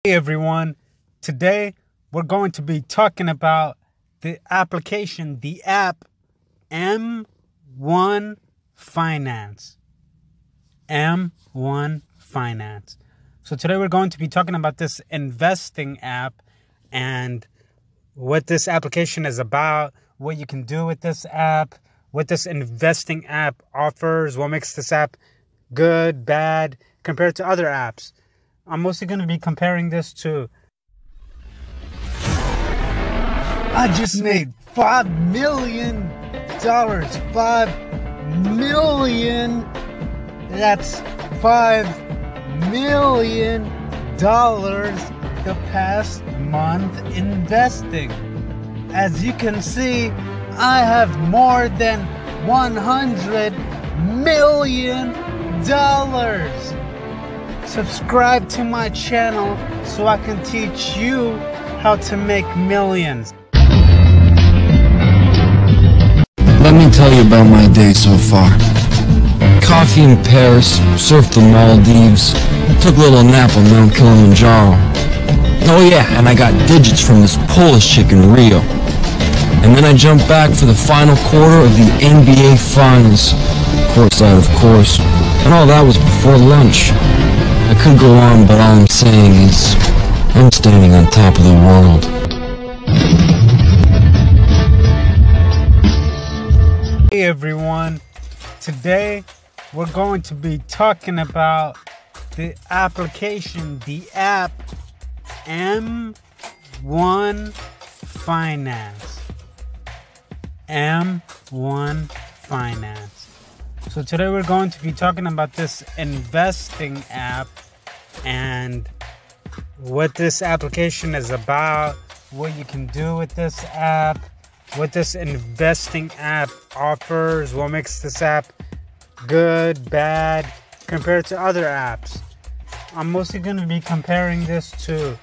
Hey everyone, today we're going to be talking about the application, the app M1 Finance. M1 Finance. So today we're going to be talking about this investing app and what this application is about, what you can do with this app, what this investing app offers, what makes this app good, bad, compared to other apps. I'm mostly going to be comparing this to... I just made $5 million. $5 million. That's $5 million the past month investing. As you can see, I have more than $100 million. Subscribe to my channel so I can teach you how to make millions. Let me tell you about my day so far. Coffee in Paris, surfed the Maldives, took a little nap on Mount Kilimanjaro. Oh yeah, and I got digits from this Polish chick in Rio. And then I jumped back for the final quarter of the NBA Finals. Courtside, of course. And all that was before lunch. I could go on, but all I'm saying is, I'm standing on top of the world. Hey everyone, today we're going to be talking about the application, the app M1 Finance. M1 Finance. So today we're going to be talking about this investing app and what this application is about, what you can do with this app, what this investing app offers, what makes this app good, bad, compared to other apps. I'm mostly going to be comparing this to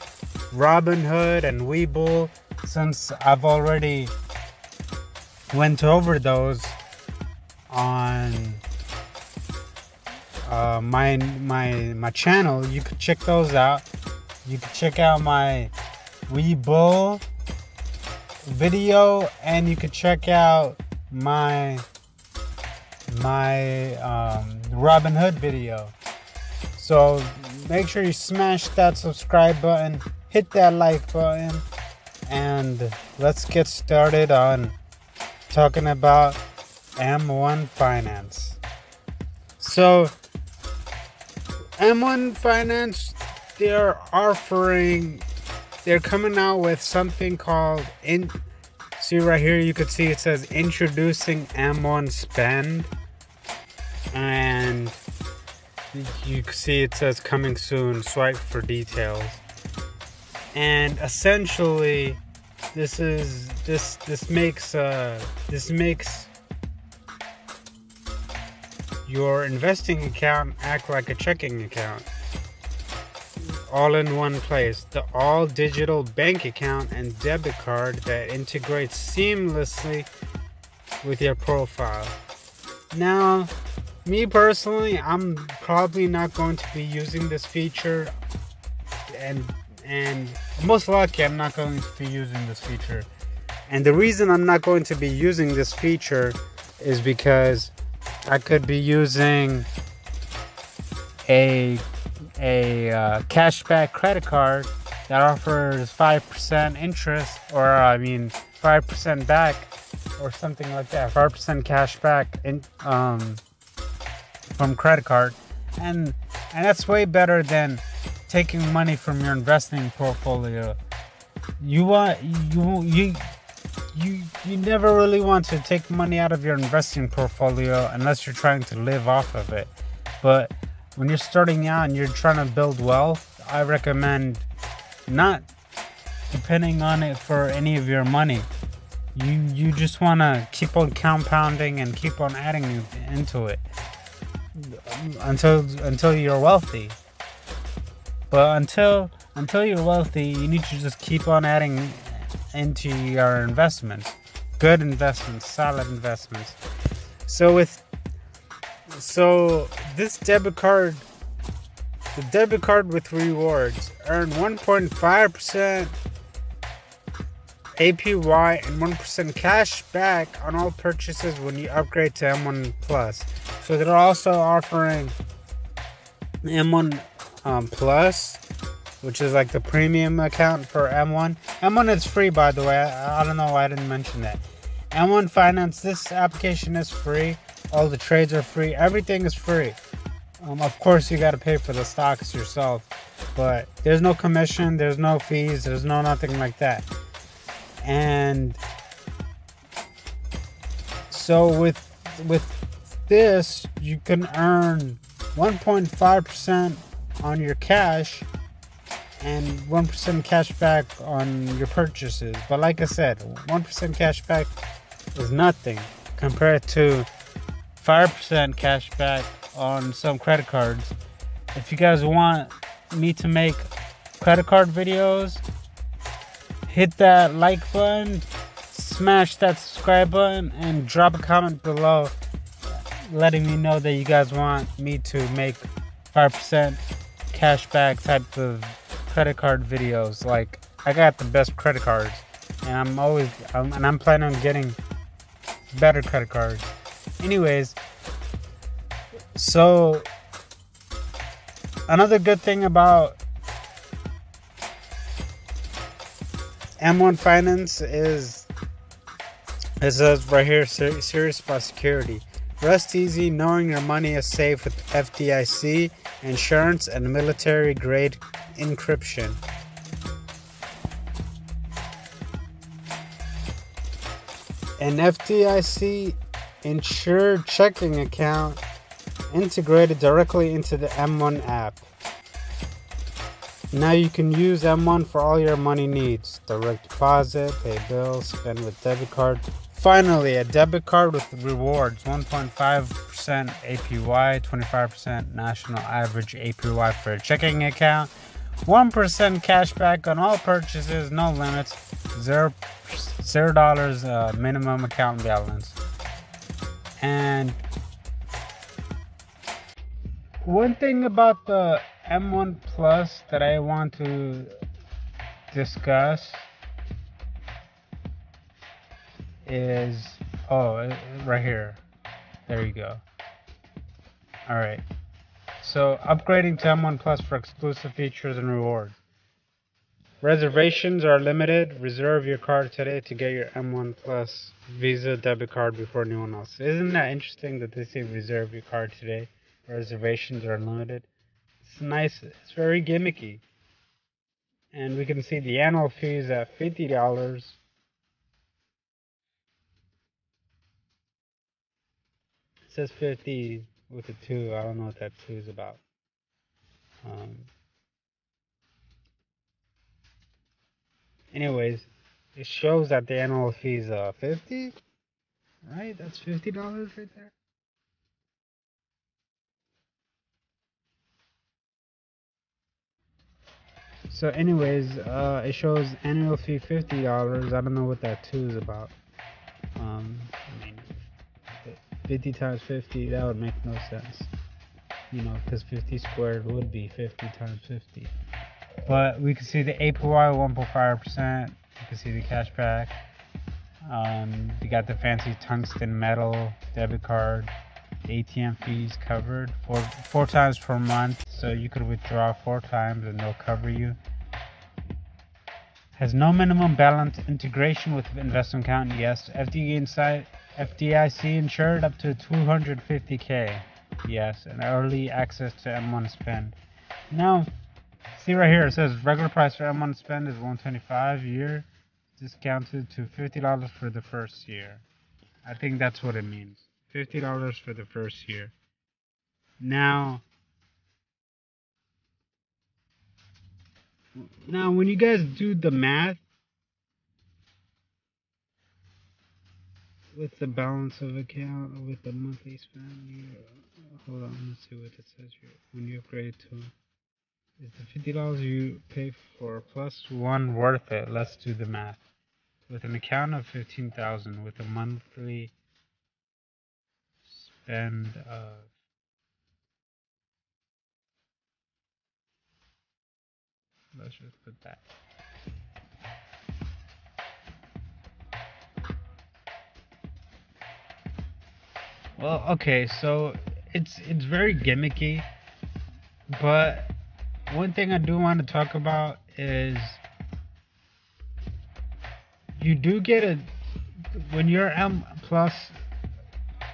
Robinhood and Webull, since I've already went over those on my channel. You could check those out. You could check out my Webull video, and you could check out my Robinhood video. So make sure you smash that subscribe button, hit that like button, and let's get started on talking about M1 Finance. So M1 Finance, they're coming out with something called see right here, you could see it says introducing M1 Spend, and you can see it says coming soon, swipe for details. And essentially this makes your investing account act like a checking account, all in one place. The all digital bank account and debit card that integrates seamlessly with your profile. Now, me personally, I'm probably not going to be using this feature, and most likely I'm not going to be using this feature. And the reason I'm not going to be using this feature is because I could be using a cashback credit card that offers 5% interest, or 5% back, or something like that. 5% cash back from credit card, and that's way better than taking money from your investing portfolio. You never really want to take money out of your investing portfolio unless you're trying to live off of it. But when you're starting out and you're trying to build wealth, I recommend not depending on it for any of your money. You just want to keep on compounding and keep on adding into it until you're wealthy. But until you're wealthy, you need to just keep on adding into your investments, good investments, solid investments. So this debit card The debit card with rewards. Earn 1.5% APY and 1% cash back on all purchases when you upgrade to M1 Plus. So they're also offering M1 Plus, which is like the premium account for M1. M1 is free, by the way. I don't know why I didn't mention that. M1 Finance, this application is free. All the trades are free. Everything is free. Of course, you got to pay for the stocks yourself, but there's no commission, there's no fees, there's no nothing like that. And so with this, you can earn 1.5% on your cash and 1% cash back on your purchases. But like I said, 1% cash back is nothing compared to 5% cash back on some credit cards. If you guys want me to make credit card videos, hit that like button, smash that subscribe button, and drop a comment below letting me know that you guys want me to make 5% cash back type of credit card videos. Like, I got the best credit cards, and I'm planning on getting better credit cards. Anyways, so another good thing about M1 Finance is, it says right here, serious about security. Rest easy knowing your money is safe with FDIC insurance and military grade encryption. An FDIC insured checking account integrated directly into the M1 app. Now you can use M1 for all your money needs. Direct deposit, pay bills, spend with debit card. Finally, a debit card with rewards. 1.5% APY, 25% national average APY for a checking account. 1% cash back on all purchases, no limits. $0 minimum account balance. And one thing about the M1 Plus that I want to discuss is, right here. There you go. Alright. So, upgrading to M1 Plus for exclusive features and rewards. Reservations are limited. Reserve your card today to get your M1 Plus Visa debit card before anyone else. Isn't that interesting that they say reserve your card today? Reservations are limited. It's nice. It's very gimmicky. And we can see the annual fee is at $50. It says 50 with a 2. I don't know what that 2 is about. Anyways, it shows that the annual fee is 50. Right? That's $50 right there. So anyways, it shows annual fee $50. I don't know what that 2 is about. I mean, 50 times 50, that would make no sense. You know, because 50 squared would be 50 times 50. But we can see the APY 1.5%. You can see the cash back. You got the fancy tungsten metal debit card. The ATM fees covered four times per month, so you could withdraw 4 times and they'll cover you. Has no minimum balance. Integration with investment account, yes. FDIC insured up to $250K, yes. And early access to M1 spend. Now, see right here, it says regular price for M1 spend is $125 a year, discounted to $50 for the first year. I think that's what it means. $50 for the first year. Now, when you guys do the math with the balance of account, with the monthly spend, hold on, let's see what it says here. When you upgrade to, is the $50 you pay for plus 1 worth it? Let's do the math. With an account of $15,000, with a monthly spend of Let's just put that. Well, okay, so it's very gimmicky, but one thing I do want to talk about is you do get a when you're M plus